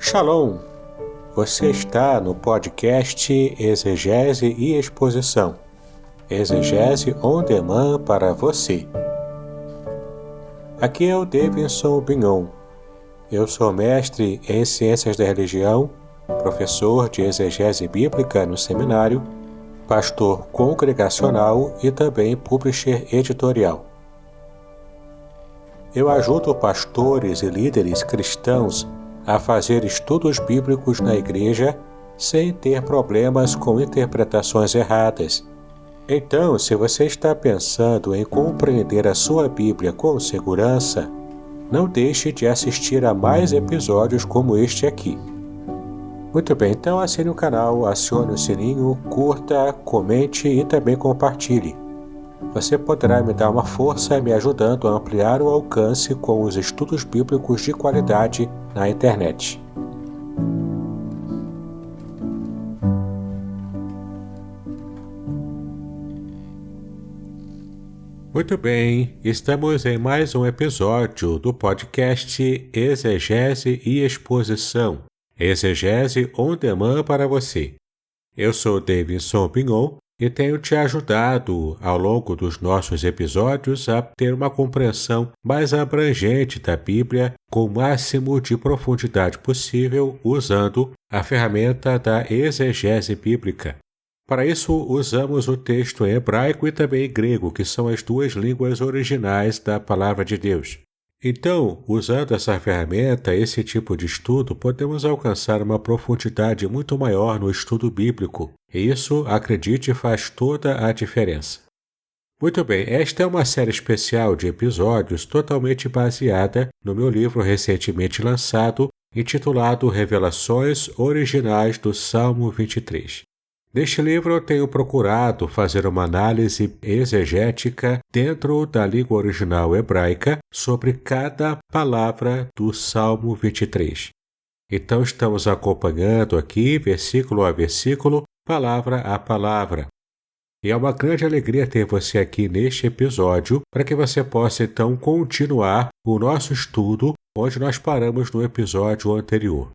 Shalom! Você está no podcast Exegese e Exposição. Exegese on demand para você. Aqui é o Davidson Bignon. Eu sou mestre em Ciências da Religião, professor de Exegese Bíblica no seminário, pastor congregacional e também publisher editorial. Eu ajudo pastores e líderes cristãos a fazer estudos bíblicos na igreja sem ter problemas com interpretações erradas. Então, se você está pensando em compreender a sua Bíblia com segurança, não deixe de assistir a mais episódios como este aqui. Muito bem, então assine o canal, acione o sininho, curta, comente e também compartilhe. Você poderá me dar uma força me ajudando a ampliar o alcance com os estudos bíblicos de qualidade na internet. Muito bem, estamos em mais um episódio do podcast Exegese e Exposição. Exegese on demand para você. Eu sou Davidson Bignon e tenho te ajudado ao longo dos nossos episódios a ter uma compreensão mais abrangente da Bíblia com o máximo de profundidade possível usando a ferramenta da exegese bíblica. Para isso, usamos o texto em hebraico e também em grego, que são as duas línguas originais da Palavra de Deus. Então, usando essa ferramenta, esse tipo de estudo, podemos alcançar uma profundidade muito maior no estudo bíblico. E isso, acredite, faz toda a diferença. Muito bem, esta é uma série especial de episódios totalmente baseada no meu livro recentemente lançado, intitulado Revelações Originais do Salmo 23. Neste livro eu tenho procurado fazer uma análise exegética dentro da língua original hebraica sobre cada palavra do Salmo 23. Então estamos acompanhando aqui, versículo a versículo, palavra a palavra. E é uma grande alegria ter você aqui neste episódio para que você possa então continuar o nosso estudo onde nós paramos no episódio anterior.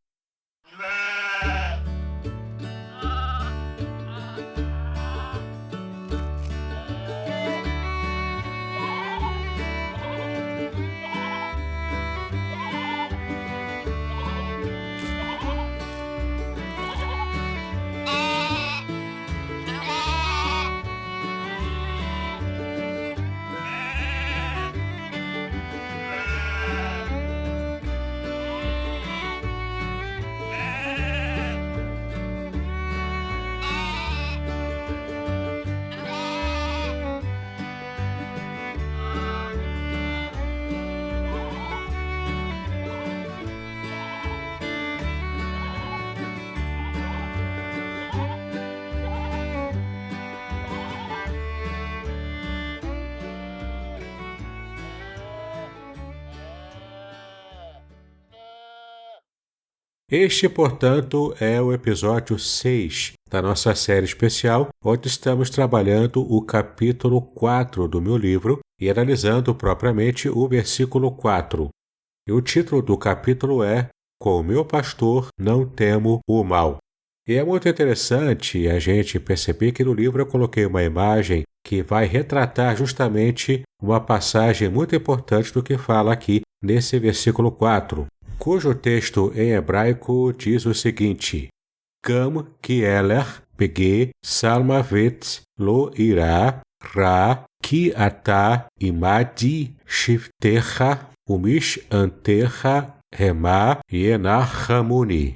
Este, portanto, é o episódio 6 da nossa série especial, onde estamos trabalhando o capítulo 4 do meu livro e analisando propriamente o versículo 4. E o título do capítulo é Com o meu pastor não temo o mal. E é muito interessante a gente perceber que no livro eu coloquei uma imagem que vai retratar justamente uma passagem muito importante do que fala aqui nesse versículo 4. Cujo texto em hebraico diz o seguinte: Gam ki eler pege salmavet lo ira ra ki ata imadi shiftecha umish antecha rema yenachamuni.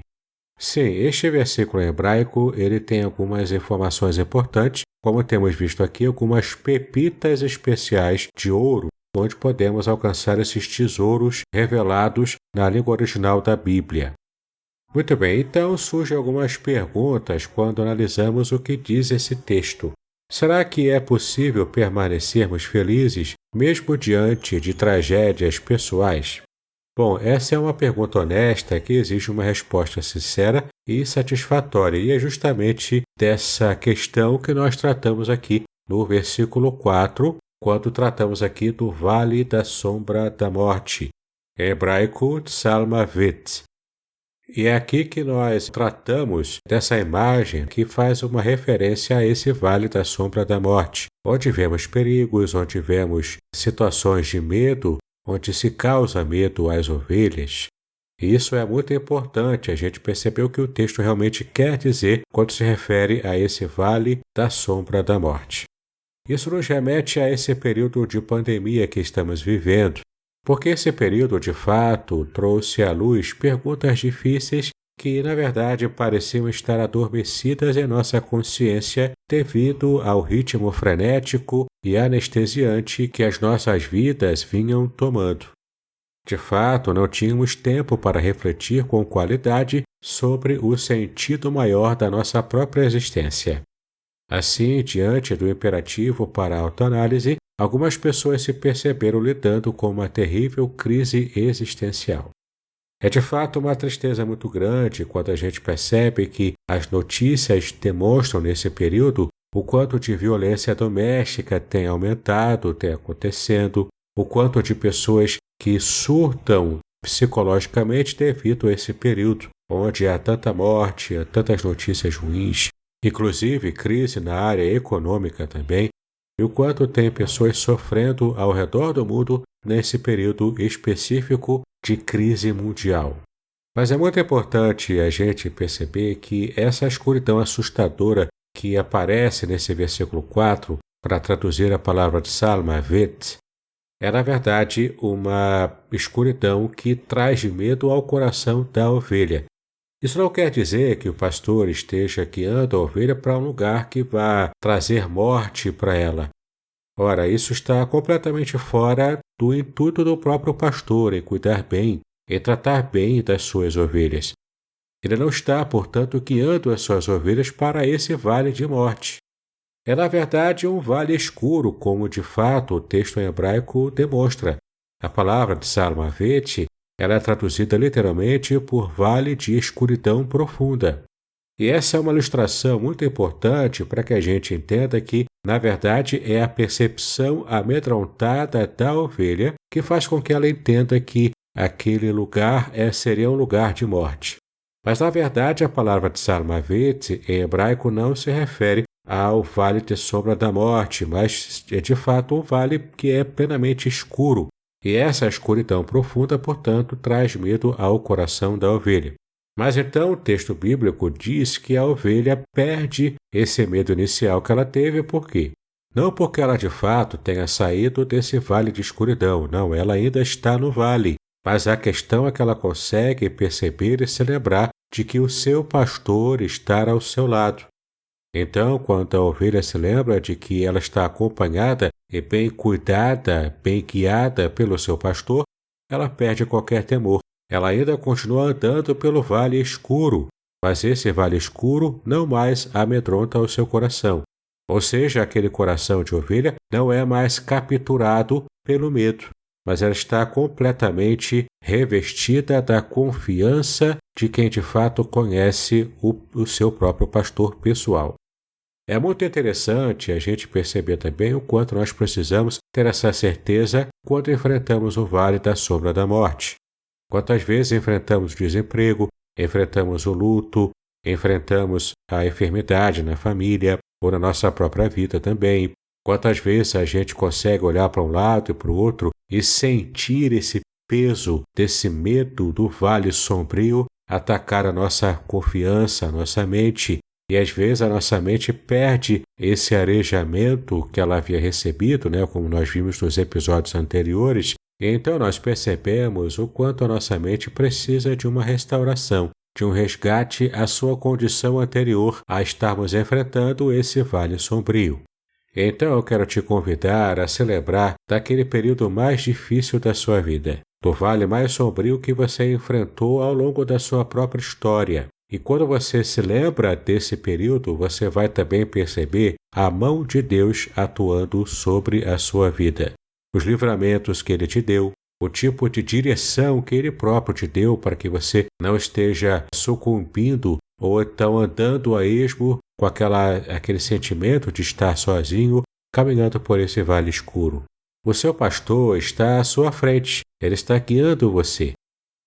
Sim, este versículo em hebraico ele tem algumas informações importantes, como temos visto aqui, algumas pepitas especiais de ouro, onde podemos alcançar esses tesouros revelados na língua original da Bíblia. Muito bem, então surgem algumas perguntas quando analisamos o que diz esse texto. Será que é possível permanecermos felizes mesmo diante de tragédias pessoais? Bom, essa é uma pergunta honesta que exige uma resposta sincera e satisfatória, e é justamente dessa questão que nós tratamos aqui no versículo 4, quando tratamos aqui do Vale da Sombra da Morte, em hebraico Tsalmavet. E é aqui que nós tratamos dessa imagem que faz uma referência a esse vale da sombra da morte, onde vemos perigos, onde vemos situações de medo, onde se causa medo às ovelhas. E isso é muito importante, a gente perceber o que o texto realmente quer dizer quando se refere a esse vale da sombra da morte. Isso nos remete a esse período de pandemia que estamos vivendo, porque esse período, de fato, trouxe à luz perguntas difíceis que, na verdade, pareciam estar adormecidas em nossa consciência devido ao ritmo frenético e anestesiante que as nossas vidas vinham tomando. De fato, não tínhamos tempo para refletir com qualidade sobre o sentido maior da nossa própria existência. Assim, diante do imperativo para a autoanálise, algumas pessoas se perceberam lidando com uma terrível crise existencial. É de fato uma tristeza muito grande quando a gente percebe que as notícias demonstram nesse período o quanto de violência doméstica tem aumentado, tem acontecendo, o quanto de pessoas que surtam psicologicamente devido a esse período, onde há tanta morte, há tantas notícias ruins, inclusive crise na área econômica também, e o quanto tem pessoas sofrendo ao redor do mundo nesse período específico de crise mundial. Mas é muito importante a gente perceber que essa escuridão assustadora que aparece nesse versículo 4, para traduzir a palavra de Salmavet, é na verdade uma escuridão que traz medo ao coração da ovelha. Isso não quer dizer que o pastor esteja guiando a ovelha para um lugar que vá trazer morte para ela. Ora, isso está completamente fora do intuito do próprio pastor em cuidar bem, em tratar bem das suas ovelhas. Ele não está, portanto, guiando as suas ovelhas para esse vale de morte. É, na verdade, um vale escuro, como de fato o texto em hebraico demonstra. A palavra de Salmavet, ela é traduzida literalmente por vale de escuridão profunda. E essa é uma ilustração muito importante para que a gente entenda que, na verdade, é a percepção amedrontada da ovelha que faz com que ela entenda que aquele lugar seria um lugar de morte. Mas, na verdade, a palavra de Salmavet em hebraico não se refere ao vale de sombra da morte, mas é de fato um vale que é plenamente escuro. E essa escuridão profunda, portanto, traz medo ao coração da ovelha. Mas então o texto bíblico diz que a ovelha perde esse medo inicial que ela teve, por quê? Não porque ela de fato tenha saído desse vale de escuridão, não, ela ainda está no vale. Mas a questão é que ela consegue perceber e se lembrar de que o seu pastor está ao seu lado. Então, quando a ovelha se lembra de que ela está acompanhada e bem cuidada, bem guiada pelo seu pastor, ela perde qualquer temor. Ela ainda continua andando pelo vale escuro, mas esse vale escuro não mais amedronta o seu coração. Ou seja, aquele coração de ovelha não é mais capturado pelo medo, mas ela está completamente revestida da confiança de quem de fato conhece o seu próprio pastor pessoal. É muito interessante a gente perceber também o quanto nós precisamos ter essa certeza quando enfrentamos o vale da sombra da morte. Quantas vezes enfrentamos o desemprego, enfrentamos o luto, enfrentamos a enfermidade na família ou na nossa própria vida também. Quantas vezes a gente consegue olhar para um lado e para o outro e sentir esse peso desse medo do vale sombrio atacar a nossa confiança, a nossa mente. E às vezes a nossa mente perde esse arejamento que ela havia recebido, como nós vimos nos episódios anteriores. E então nós percebemos o quanto a nossa mente precisa de uma restauração, de um resgate à sua condição anterior a estarmos enfrentando esse vale sombrio. Então eu quero te convidar a se lembrar daquele período mais difícil da sua vida, do vale mais sombrio que você enfrentou ao longo da sua própria história. E quando você se lembra desse período, você vai também perceber a mão de Deus atuando sobre a sua vida. Os livramentos que Ele te deu, o tipo de direção que Ele próprio te deu para que você não esteja sucumbindo ou então andando a esmo com aquele sentimento de estar sozinho, caminhando por esse vale escuro. O seu pastor está à sua frente, ele está guiando você.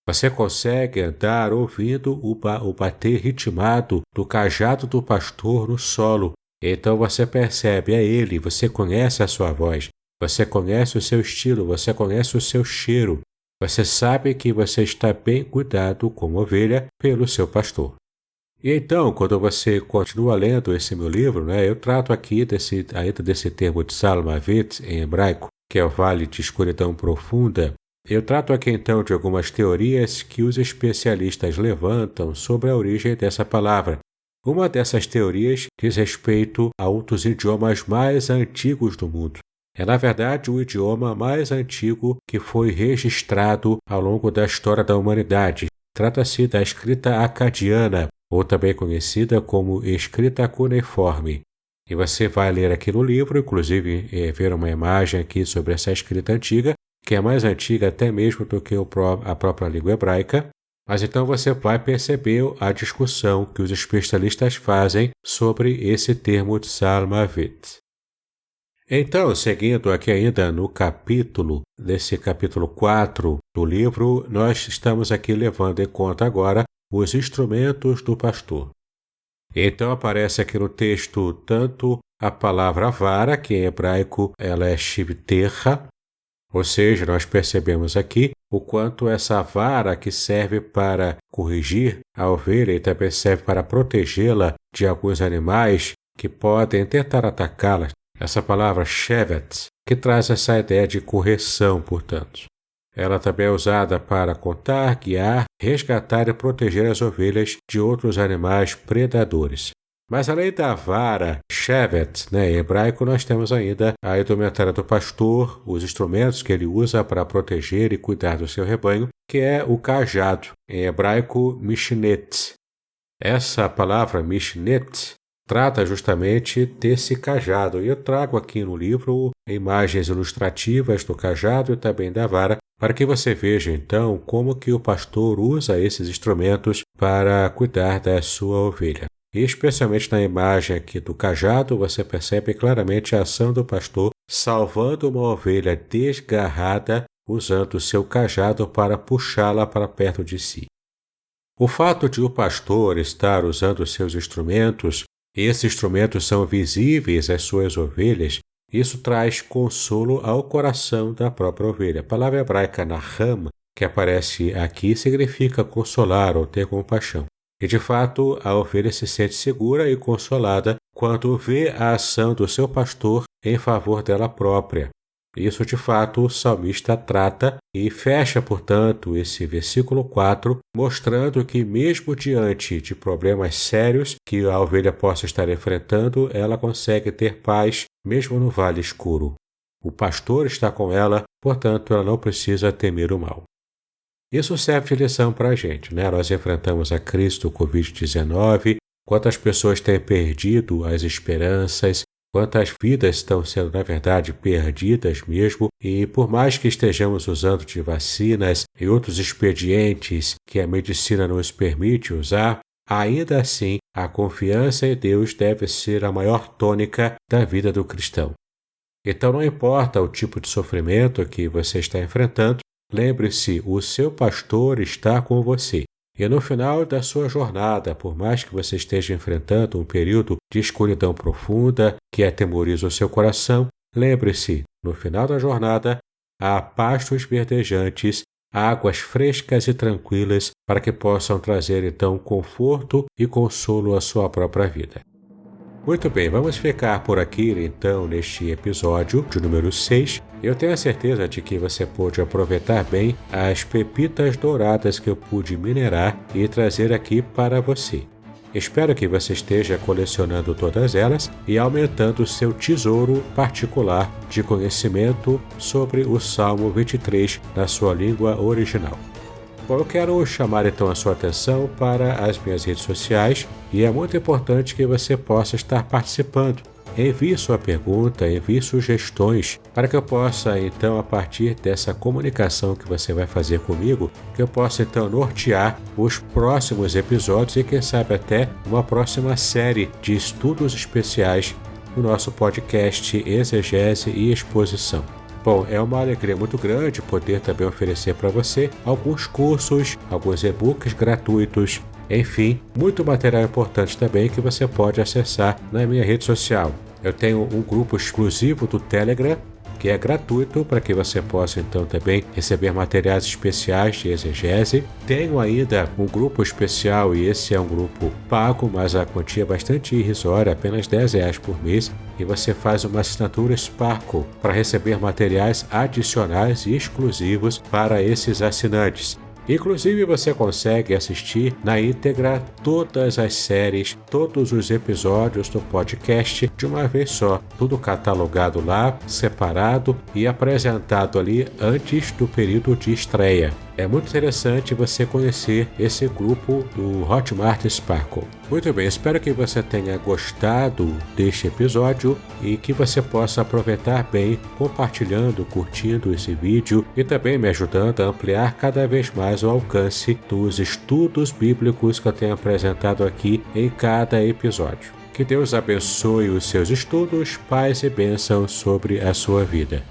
Você consegue andar ouvindo o bater ritmado do cajado do pastor no solo. Então você percebe, é ele, você conhece a sua voz, você conhece o seu estilo, você conhece o seu cheiro. Você sabe que você está bem cuidado como ovelha pelo seu pastor. E então, quando você continua lendo esse meu livro, eu trato aqui ainda desse termo de Salmavit em hebraico, que é o vale de escuridão profunda. Eu trato aqui então de algumas teorias que os especialistas levantam sobre a origem dessa palavra. Uma dessas teorias diz respeito a um dos idiomas mais antigos do mundo. É, na verdade, o idioma mais antigo que foi registrado ao longo da história da humanidade. Trata-se da escrita acadiana, ou também conhecida como escrita cuneiforme. E você vai ler aqui no livro, inclusive ver uma imagem aqui sobre essa escrita antiga, que é mais antiga até mesmo do que a própria língua hebraica. Mas então você vai perceber a discussão que os especialistas fazem sobre esse termo Salmavit. Então, seguindo aqui ainda nesse capítulo 4 do livro, nós estamos aqui levando em conta agora os instrumentos do pastor. Então aparece aqui no texto tanto a palavra vara, que em hebraico ela é shivterra, ou seja, nós percebemos aqui o quanto essa vara que serve para corrigir a ovelha e também serve para protegê-la de alguns animais que podem tentar atacá-la. Essa palavra shevet, que traz essa ideia de correção, portanto. Ela também é usada para contar, guiar, resgatar e proteger as ovelhas de outros animais predadores. Mas além da vara, shevet, em hebraico, nós temos ainda a indumentária do pastor, os instrumentos que ele usa para proteger e cuidar do seu rebanho, que é o cajado, em hebraico, mishnet. Essa palavra mishnet trata justamente desse cajado, e eu trago aqui no livro imagens ilustrativas do cajado e também da vara, para que você veja então como que o pastor usa esses instrumentos para cuidar da sua ovelha. E especialmente na imagem aqui do cajado, você percebe claramente a ação do pastor salvando uma ovelha desgarrada usando o seu cajado para puxá-la para perto de si. O fato de o pastor estar usando seus instrumentos, e esses instrumentos são visíveis às suas ovelhas, isso traz consolo ao coração da própria ovelha. A palavra hebraica naham, que aparece aqui, significa consolar ou ter compaixão. E, de fato, a ovelha se sente segura e consolada quando vê a ação do seu pastor em favor dela própria. Isso, de fato, o salmista trata e fecha, portanto, esse versículo 4, mostrando que mesmo diante de problemas sérios que a ovelha possa estar enfrentando, ela consegue ter paz mesmo no vale escuro. O pastor está com ela, portanto, ela não precisa temer o mal. Isso serve de lição para a gente, Nós enfrentamos a crise do Covid-19, quantas pessoas têm perdido as esperanças, quantas vidas estão sendo, na verdade, perdidas mesmo, e por mais que estejamos usando de vacinas e outros expedientes que a medicina nos permite usar, ainda assim, a confiança em Deus deve ser a maior tônica da vida do cristão. Então não importa o tipo de sofrimento que você está enfrentando, lembre-se, o seu pastor está com você. E no final da sua jornada, por mais que você esteja enfrentando um período de escuridão profunda que atemoriza o seu coração, lembre-se, no final da jornada, há pastos verdejantes, águas frescas e tranquilas para que possam trazer então conforto e consolo à sua própria vida. Muito bem, vamos ficar por aqui então neste episódio de número 6. Eu tenho a certeza de que você pôde aproveitar bem as pepitas douradas que eu pude minerar e trazer aqui para você. Espero que você esteja colecionando todas elas e aumentando seu tesouro particular de conhecimento sobre o Salmo 23 na sua língua original. Bom, eu quero chamar então a sua atenção para as minhas redes sociais e é muito importante que você possa estar participando. Envie sua pergunta, envie sugestões para que eu possa então, a partir dessa comunicação que você vai fazer comigo, que eu possa então nortear os próximos episódios e quem sabe até uma próxima série de estudos especiais no nosso podcast Exegese e Exposição. Bom, é uma alegria muito grande poder também oferecer para você alguns cursos, alguns e-books gratuitos, enfim, muito material importante também que você pode acessar na minha rede social. Eu tenho um grupo exclusivo do Telegram, que é gratuito para que você possa então também receber materiais especiais de exegese. Tenho ainda um grupo especial e esse é um grupo pago, mas a quantia é bastante irrisória, apenas R$10 por mês, e você faz uma assinatura Sparkle para receber materiais adicionais e exclusivos para esses assinantes. Inclusive, você consegue assistir na íntegra todas as séries, todos os episódios do podcast de uma vez só, tudo catalogado lá, separado e apresentado ali antes do período de estreia. É muito interessante você conhecer esse grupo do Hotmart Sparkle. Muito bem, espero que você tenha gostado deste episódio e que você possa aproveitar bem compartilhando, curtindo esse vídeo e também me ajudando a ampliar cada vez mais o alcance dos estudos bíblicos que eu tenho apresentado aqui em cada episódio. Que Deus abençoe os seus estudos, paz e bênção sobre a sua vida.